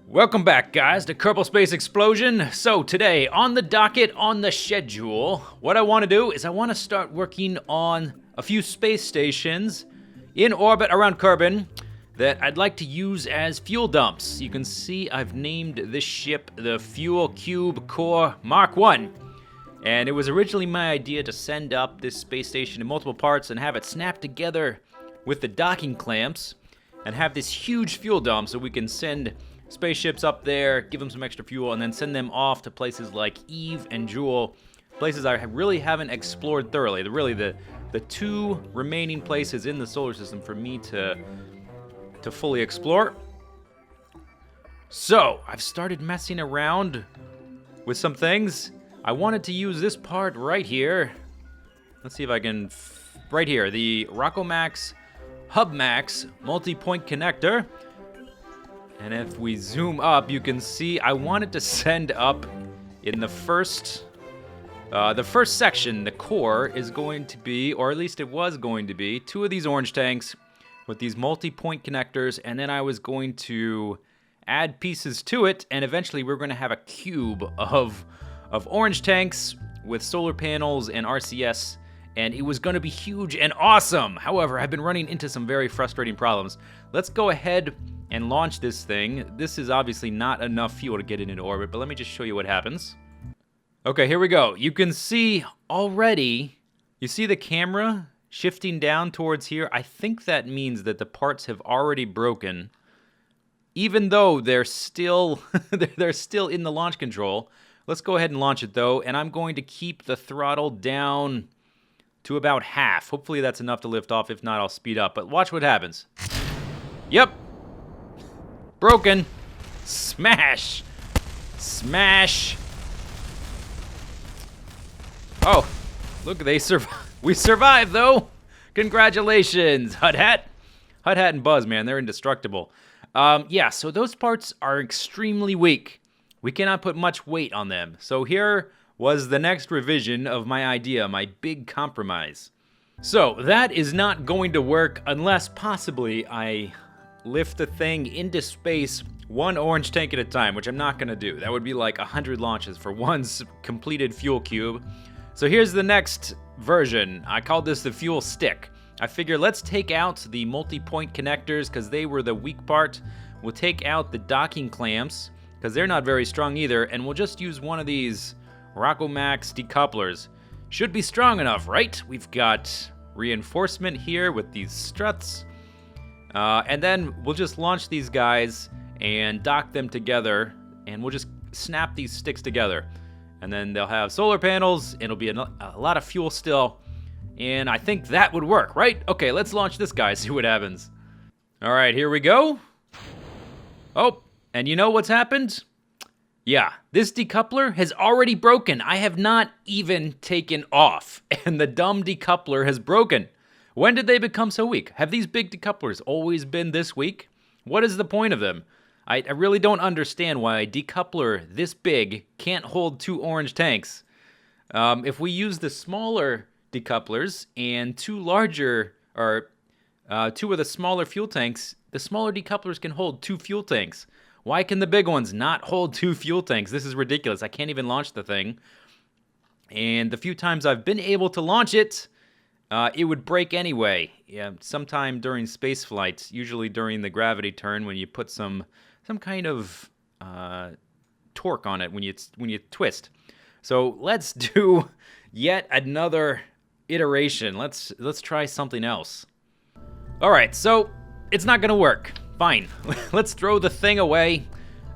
Welcome back, guys, to Kerbal Space Explosion. So today, on the docket, on the schedule, what I want to do is I want to start working on a few space stations in orbit around Kerbin that I'd like to use as fuel dumps. You can see I've named this ship the Fuel Cube Core Mark 1. And it was originally my idea to send up this space station in multiple parts and have it snap together with the docking clamps and have this huge fuel dump so we can send spaceships up there, give them some extra fuel, and then send them off to places like Eve and Jewel, places I really haven't explored thoroughly. The two remaining places in the solar system for me to fully explore. So, I've started messing around with some things. I wanted to use this part right here. Let's see if I can... right here, the Rockomax HubMax multi-point connector. And if we zoom up, you can see I wanted to send up in the first section. The core is going to be, or at least it was going to be, two of these orange tanks with these multi-point connectors, and then I was going to add pieces to it, and eventually we're going to have a cube of orange tanks with solar panels and RCS, and it was going to be huge and awesome. However, I've been running into some very frustrating problems. Let's go ahead and launch this thing. This is obviously not enough fuel to get it into orbit, but let me just show you what happens. Okay, here we go. You can see already, you see the camera shifting down towards here? I think that means that the parts have already broken, even though they're still, they're still in the launch control. Let's go ahead and launch it though, and I'm going to keep the throttle down to about half. Hopefully that's enough to lift off. If not, I'll speed up, but watch what happens. Yep. Broken. Smash. Smash. Oh, look, we survived, though. Congratulations, Hut Hat. Hut Hat and Buzz, man, they're indestructible. Yeah, so those parts are extremely weak. We cannot put much weight on them. So here was the next revision of my idea, my big compromise. So that is not going to work unless possibly I lift the thing into space one orange tank at a time, which I'm not gonna do. That would be like 100 launches for one completed fuel cube. So here's the next version. I called this the fuel stick. I figure let's take out the multi-point connectors because they were the weak part. We'll take out the docking clamps because they're not very strong either, and we'll just use one of these Rockomax decouplers. Should be strong enough, right? We've got reinforcement here with these struts. And then we'll just launch these guys and dock them together, and we'll just snap these sticks together. And then they'll have solar panels, and it'll be a lot of fuel still, and I think that would work, right? Okay, let's launch this guy, see what happens. All right, here we go. Oh, and you know what's happened? Yeah, this decoupler has already broken. I have not even taken off, and the dumb decoupler has broken. When did they become so weak? Have these big decouplers always been this weak? What is the point of them? I really don't understand why a decoupler this big can't hold two orange tanks. If we use the smaller decouplers and two larger, or two of the smaller fuel tanks, the smaller decouplers can hold two fuel tanks. Why can the big ones not hold two fuel tanks? This is ridiculous. I can't even launch the thing. And the few times I've been able to launch it, it would break anyway. Yeah, sometime during space flights, usually during the gravity turn, when you put some kind of torque on it when you twist. So let's do yet another iteration. Let's try something else. All right, so it's not gonna work. Fine, let's throw the thing away,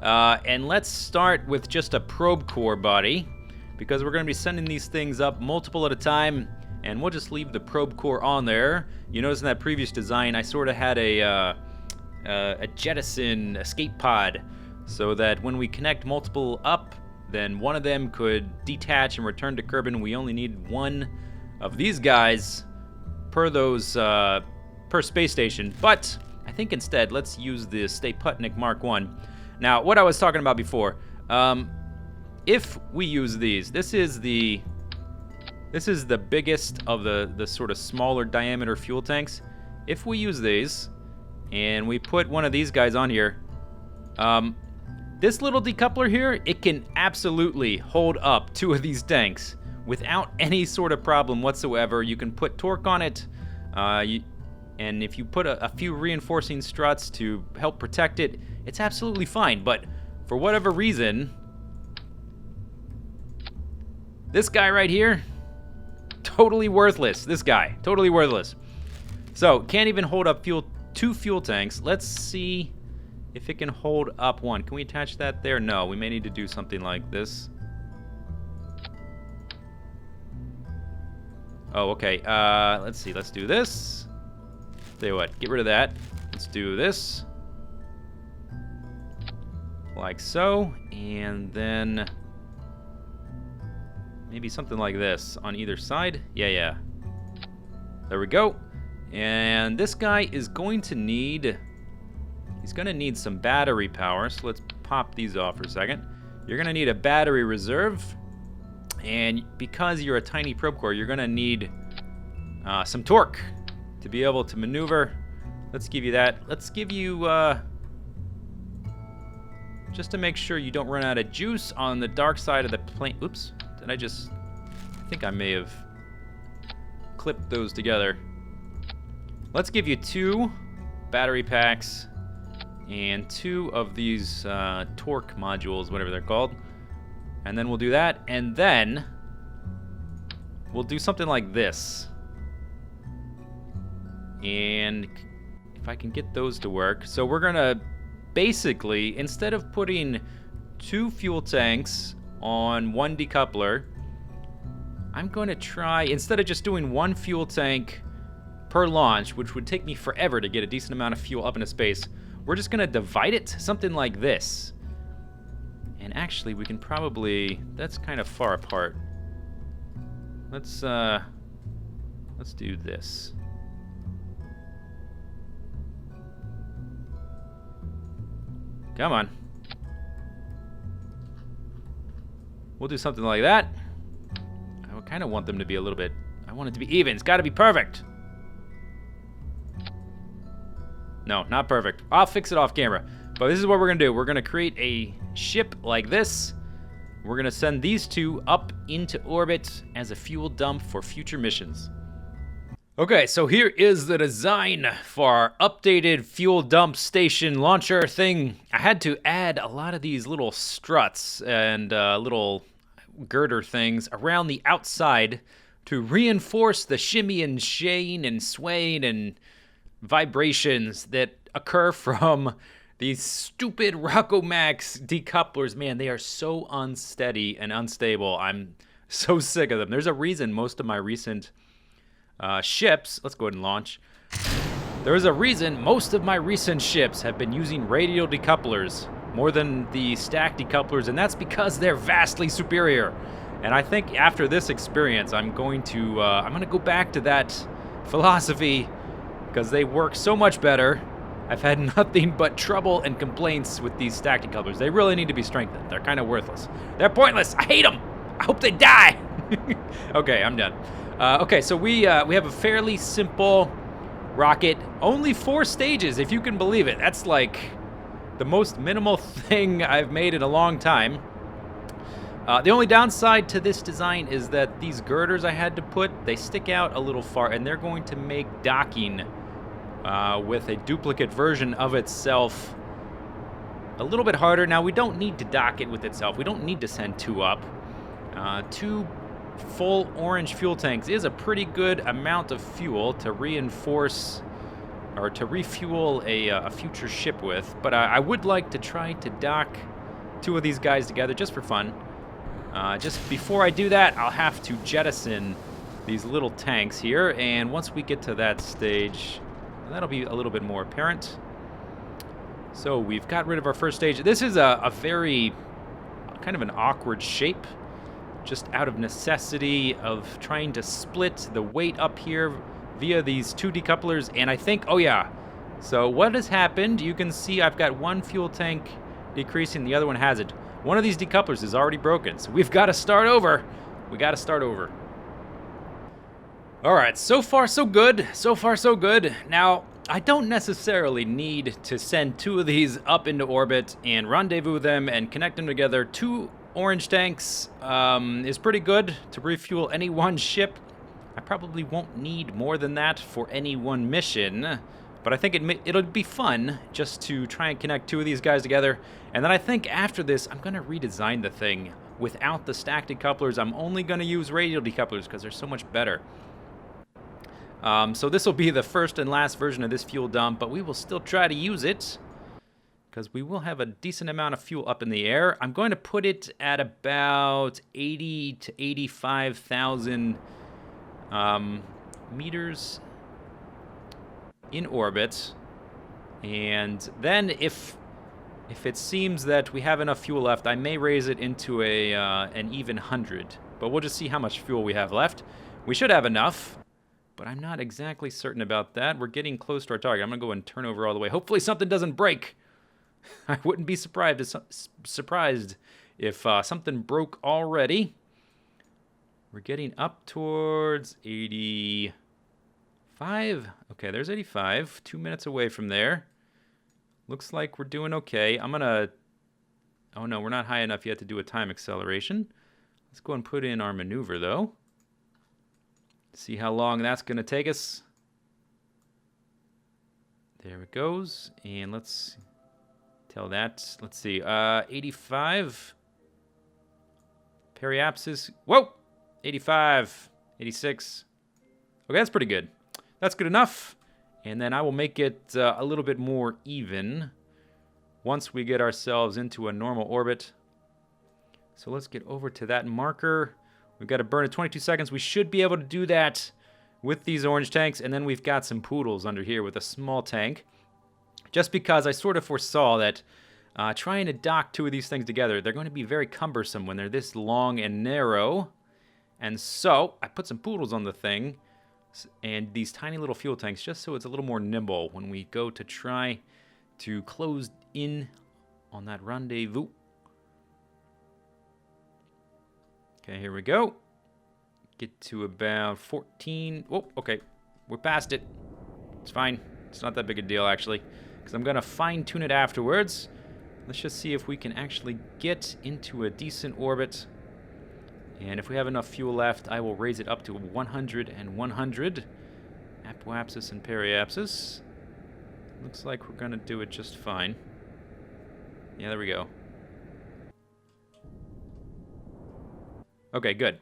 and let's start with just a probe core body, because we're gonna be sending these things up multiple at a time. And we'll just leave the probe core on there. You notice in that previous design, I sort of had a jettison escape pod, so that when we connect multiple up, then one of them could detach and return to Kerbin. We only need one of these guys per space station. But I think instead, let's use the Staputnik Mark 1. Now, what I was talking about before, if we use these, this is the biggest of the sort of smaller diameter fuel tanks. If we use these, and we put one of these guys on here, This little decoupler here, it can absolutely hold up 2 of these tanks without any sort of problem whatsoever. You can put torque on it, and if you put a few reinforcing struts to help protect it, it's absolutely fine. But for whatever reason, this guy right here, totally worthless. This guy, totally worthless. So, can't even hold up 2 fuel tanks. Let's see if it can hold up 1. Can we attach that there? No, we may need to do something like this. Oh, okay. Let's see. Let's do this. Tell you what, get rid of that. Let's do this. Like so. And then maybe something like this on either side. Yeah. There we go. And this guy is going to need... He's going to need some battery power, so let's pop these off for a second. You're going to need a battery reserve, and because you're a tiny probe core, you're going to need some torque to be able to maneuver. Let's give you that. Let's give you, just to make sure you don't run out of juice on the dark side of the plane. Oops, I think I may have clipped those together. Let's give you 2 battery packs and 2 of these torque modules, whatever they're called. And then we'll do that, and then we'll do something like this. And if I can get those to work. So we're gonna basically, instead of putting 2 fuel tanks on 1 decoupler, I'm going to try, instead of just doing 1 fuel tank per launch, which would take me forever to get a decent amount of fuel up into space, we're just going to divide it, something like this. And actually, we can probably... That's kind of far apart. Let's do this. Come on. We'll do something like that. I kind of want them to be a little bit... I want it to be even. It's got to be perfect. No, not perfect. I'll fix it off camera. But this is what we're going to do. We're going to create a ship like this. We're going to send these 2 up into orbit as a fuel dump for future missions. Okay, so here is the design for our updated fuel dump station launcher thing. I had to add a lot of these little struts and little girder things around the outside to reinforce the shimmy and shaying and swaying and vibrations that occur from these stupid Rockomax decouplers. Man, they are so unsteady and unstable. I'm so sick of them. There's a reason most of my recent ships, let's go ahead and launch. There is a reason most of my recent ships have been using radial decouplers more than the stack decouplers, and that's because they're vastly superior. And I think after this experience, I'm going to go back to that philosophy, because they work so much better. I've had nothing but trouble and complaints with these stack decouplers. They really need to be strengthened. They're kind of worthless. They're pointless. I hate them. I hope they die. Okay, I'm done. Okay, so we have a fairly simple rocket. Only 4 stages, if you can believe it. That's like the most minimal thing I've made in a long time. The only downside to this design is that these girders I had to put, they stick out a little far, and they're going to make docking with a duplicate version of itself a little bit harder. Now, we don't need to dock it with itself. We don't need to send 2 up. 2 full orange fuel tanks is a pretty good amount of fuel to reinforce or to refuel a future ship with. But I would like to try to dock 2 of these guys together just for fun. Just before I do that, I'll have to jettison these little tanks here, and once we get to that stage, that'll be a little bit more apparent. So we've got rid of our first stage. This is a very kind of an awkward shape, just out of necessity of trying to split the weight up here via these 2 decouplers. And I think, oh yeah, so what has happened, you can see I've got 1 fuel tank decreasing, the other one hasn't. One of these decouplers is already broken, so we've got to start over. We got to start over. All right, so far so good. So far so good. Now, I don't necessarily need to send 2 of these up into orbit and rendezvous them and connect them together. 2 orange tanks is pretty good to refuel any one ship. I probably won't need more than that for any one mission, but I think it'll be fun just to try and connect 2 of these guys together. And then I think after this, I'm going to redesign the thing without the stacked decouplers. I'm only going to use radial decouplers because they're so much better. So this will be the first and last version of this fuel dump, but we will still try to use it because we will have a decent amount of fuel up in the air. I'm going to put it at about 80 to 85,000 meters in orbit, and then if it seems that we have enough fuel left, I may raise it into an even 100, but we'll just see how much fuel we have left. We should have enough, but I'm not exactly certain about that. We're getting close to our target. I'm gonna go and turn over all the way. Hopefully something doesn't break. I wouldn't be surprised if something broke already. We're getting up towards 85. Okay, there's 85. 2 minutes away from there. Looks like we're doing okay. I'm gonna... Oh no, we're not high enough yet to do a time acceleration. Let's go and put in our maneuver though. See how long that's gonna take us. There it goes. And let's tell that. Let's see. 85. Periapsis. Whoa! 85. 86. Okay, that's pretty good. That's good enough. And then I will make it a little bit more even once we get ourselves into a normal orbit. So let's get over to that marker. We've got to burn it 22 seconds. We should be able to do that with these orange tanks. And then we've got some poodles under here with a small tank. Just because I sort of foresaw that trying to dock 2 of these things together, they're going to be very cumbersome when they're this long and narrow. And so I put some poodles on the thing and these tiny little fuel tanks just so it's a little more nimble when we go to try to close in on that rendezvous. Okay, here we go. Get to about 14. Oh, okay. We're past it. It's fine. It's not that big a deal, actually, because I'm going to fine-tune it afterwards. Let's just see if we can actually get into a decent orbit. And if we have enough fuel left, I will raise it up to 100 and 100. Apoapsis and periapsis. Looks like we're going to do it just fine. Yeah, there we go. Okay, good.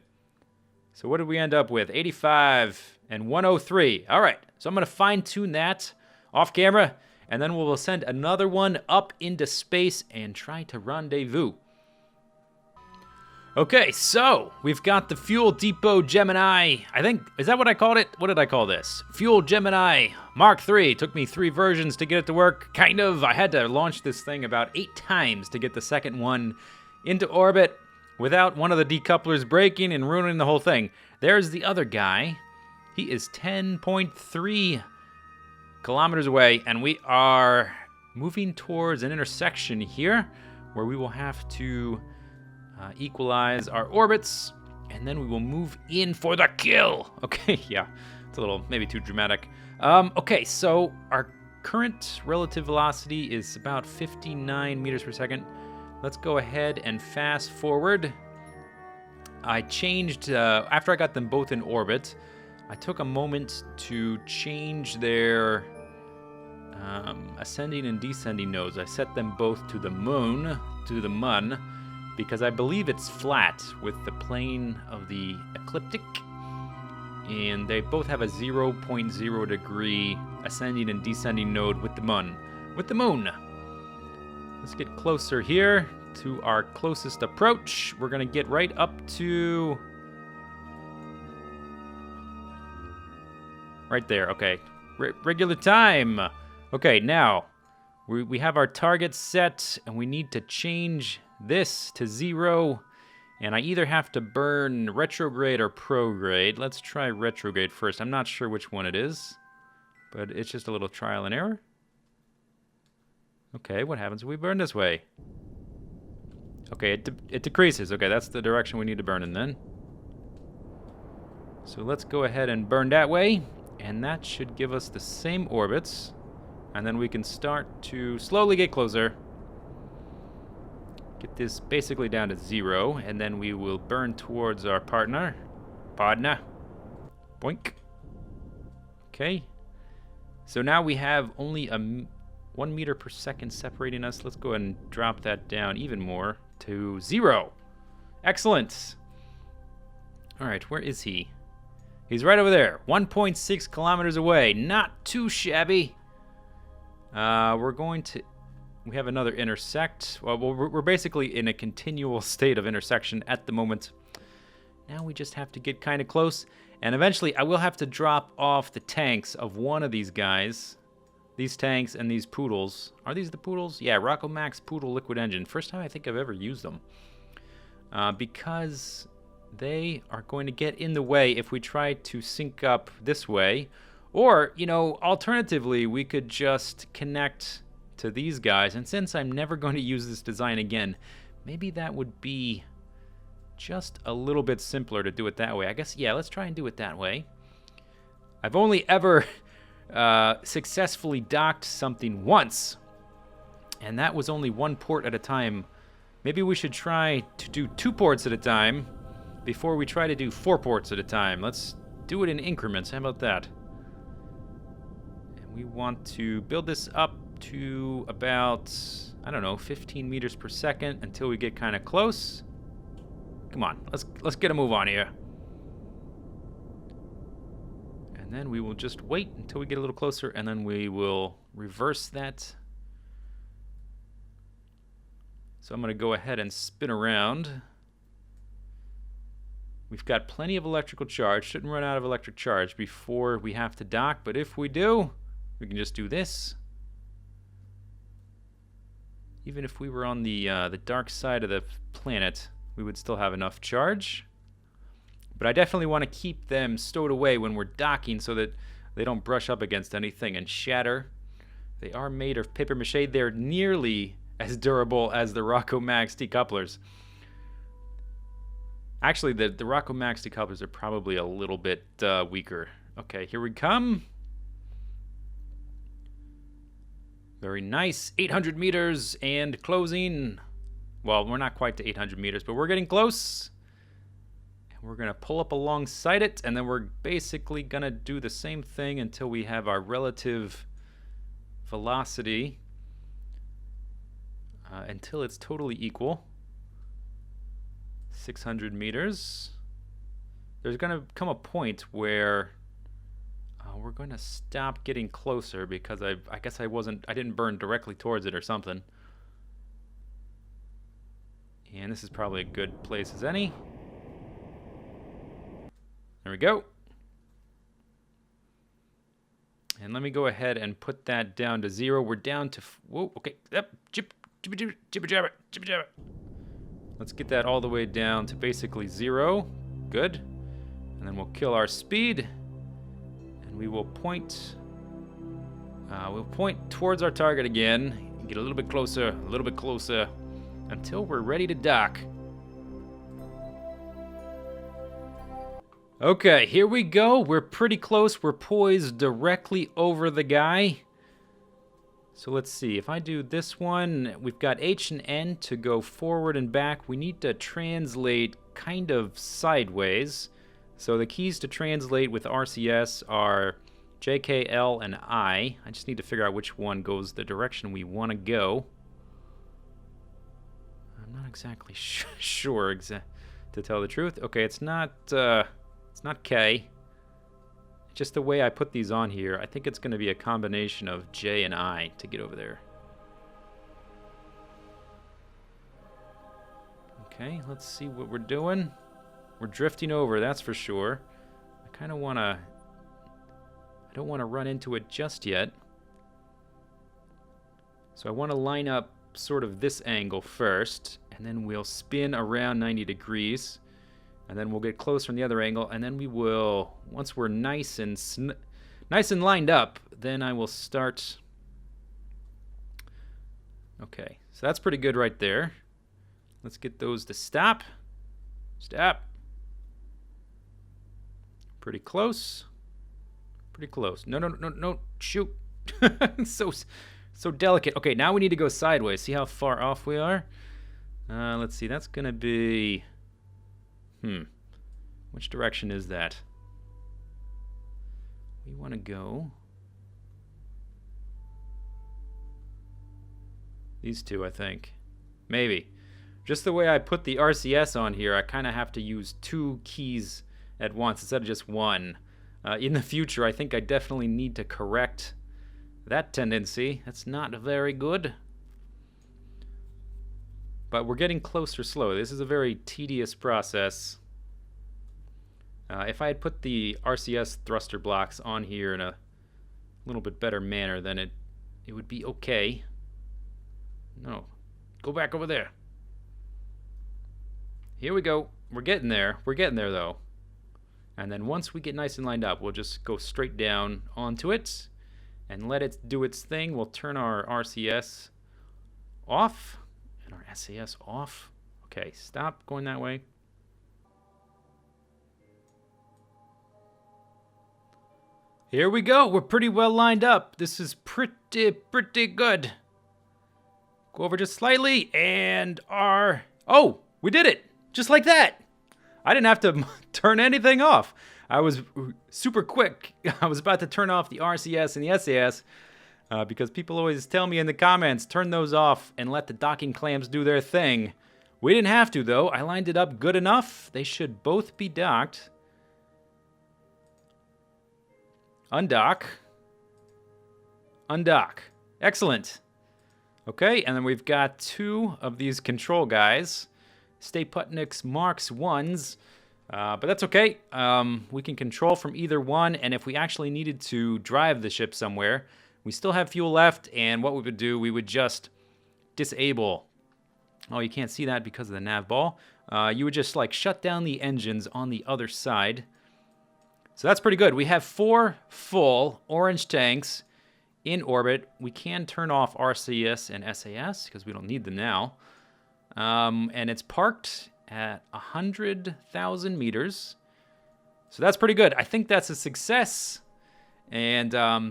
So what did we end up with? 85 and 103. All right, so I'm going to fine-tune that off camera, and then we'll send another one up into space and try to rendezvous. Okay, so we've got the Fuel Depot Gemini. I think, is that what I called it? What did I call this? Fuel Gemini Mark III. Took me 3 versions to get it to work. Kind of. I had to launch this thing about 8 times to get the second one into orbit without one of the decouplers breaking and ruining the whole thing. There's the other guy. He is 10.3 kilometers away, and we are moving towards an intersection here where we will have to equalize our orbits, and then we will move in for the kill. Okay, yeah, it's a little maybe too dramatic. Okay, so our current relative velocity is about 59 meters per second. Let's go ahead and fast forward. I changed, after I got them both in orbit, I took a moment to change their ascending and descending nodes. I set them both to the moon, because I believe it's flat with the plane of the ecliptic, and they both have a 0.0 degree ascending and descending node with the moon. Let's get closer here to our closest approach. We're gonna get right up to right there. Okay, regular time. Okay, now we have our target set, and we need to change this to 0, and I either have to burn retrograde or prograde. Let's try retrograde first. I'm not sure which one it is, but it's just a little trial and error. Okay, what happens if we burn this way? Okay, it decreases. Okay, that's the direction we need to burn in then. So let's go ahead and burn that way, and that should give us the same orbits. And then we can start to slowly get closer. Get this basically down to 0, and then we will burn towards our partner. Boink. Okay. So now we have only 1 meter per second separating us. Let's go ahead and drop that down even more to 0. Excellent. All right, where is he? He's right over there, 1.6 kilometers away. Not too shabby. We're going to... We have another intersect. Well, we're basically in a continual state of intersection at the moment. Now we just have to get kind of close. And eventually I will have to drop off the tanks of one of these guys. These tanks and these poodles. Are these the poodles? Yeah, Rocco Max Poodle Liquid Engine. First time I think I've ever used them. Because they are going to get in the way if we try to sync up this way. Or, you know, alternatively, we could just connect to these guys. And since I'm never going to use this design again, maybe that would be just a little bit simpler to do it that way. I guess, yeah, let's try and do it that way. I've only ever successfully docked something once, and that was only 1 port at a time. Maybe we should try to do 2 ports at a time before we try to do 4 ports at a time. Let's do it in increments. How about that? And we want to build this up to about, I don't know, 15 meters per second until we get kind of close. Come on, let's get a move on here. And then we will just wait until we get a little closer, and then we will reverse that. So I'm going to go ahead and spin around. We've got plenty of electrical charge. Shouldn't run out of electric charge before we have to dock, but if we do, we can just do this. Even if we were on the dark side of the planet, we would still have enough charge. But I definitely want to keep them stowed away when we're docking so that they don't brush up against anything and shatter. They are made of paper mache. They're nearly as durable as the Rocco Max decouplers. Actually, the Rocco Max decouplers are probably a little bit weaker. Okay, here we come. Very nice. 800 meters and closing. Well, we're not quite to 800 meters, but we're getting close. And we're going to pull up alongside it, and then we're basically going to do the same thing until we have our relative velocity, until it's totally equal. 600 meters. There's going to come a point where we're going to stop getting closer because I guess I didn't burn directly towards it or something. And this is probably a good place as any. There we go. And let me go ahead and put that down to 0. We're down to, whoa, okay. Yep. Jibber jabber. Let's get that all the way down to basically 0. Good. And then we'll kill our speed. And we will point, we'll point towards our target again. Get a little bit closer, until we're ready to dock. Okay, here we go. We're pretty close. We're poised directly over the guy. So let's see. If I do this one, we've got H and N to go forward and back. We need to translate kind of sideways. So the keys to translate with RCS are J, K, L, and I. I just need to figure out which one goes the direction we want to go. I'm not exactly sure to tell the truth. Okay, it's not K. Just the way I put these on here, I think it's going to be a combination of J and I to get over there. Okay, let's see what we're doing. We're drifting over, that's for sure. I kind of want to... I don't want to run into it just yet. So I want to line up sort of this angle first, and then we'll spin around 90 degrees. And then we'll get closer on the other angle, and then we will, once we're nice and lined up, then I will start. Okay, so that's pretty good right there. Let's get those to stop. Stop. Pretty close. Pretty close. No, shoot. So delicate. Okay, now we need to go sideways. See how far off we are? Let's see. That's gonna be... Which direction is that? We want to go... These two, I think. Maybe. Just the way I put the RCS on here, I kind of have to use 2 keys at once instead of just 1. In the future, I think I definitely need to correct that tendency. That's not very good. But we're getting closer slowly. This is a very tedious process. If I had put the RCS thruster blocks on here in a little bit better manner, then it would be okay. No. Go back over there. Here we go. We're getting there. We're getting there, though. And then once we get nice and lined up, we'll just go straight down onto it and let it do its thing. We'll turn our RCS off and our SAS off. Okay, stop going that way. Here we go. We're pretty well lined up. This is pretty good. Go over just slightly and our... Oh, we did it. Just like that. I didn't have to turn anything off. I was super quick. I was about to turn off the RCS and the SAS because people always tell me in the comments, turn those off and let the docking clamps do their thing. We didn't have to, though. I lined it up good enough. They should both be docked. Undock. Undock. Excellent. Okay, and then we've got 2 of these control guys. Stay Putniks Marks 1s. But that's okay. We can control from either one, and if we actually needed to drive the ship somewhere, we still have fuel left, and what we would do, we would just disable. Oh, you can't see that because of the nav ball. You would just like shut down the engines on the other side. So that's pretty good. We have 4 full orange tanks in orbit. We can turn off RCS and SAS because we don't need them now. And it's parked at 100,000 meters. So that's pretty good. I think that's a success. And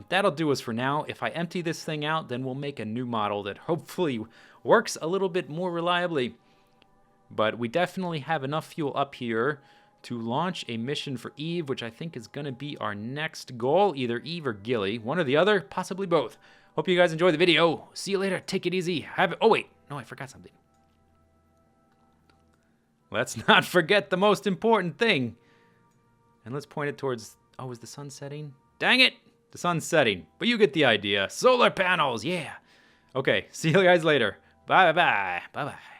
that'll do us for now. If I empty this thing out, then we'll make a new model that hopefully works a little bit more reliably. But we definitely have enough fuel up here to launch a mission for Eve, which I think is going to be our next goal. Either Eve or Gilly. One or the other, possibly both. Hope you guys enjoyed the video. See you later. Take it easy. Oh, wait. No, I forgot something. Let's not forget the most important thing. And let's point it towards... Oh, is the sun setting? Dang it! The sun's setting. But you get the idea. Solar panels, yeah. Okay, see you guys later. Bye-bye. Bye-bye.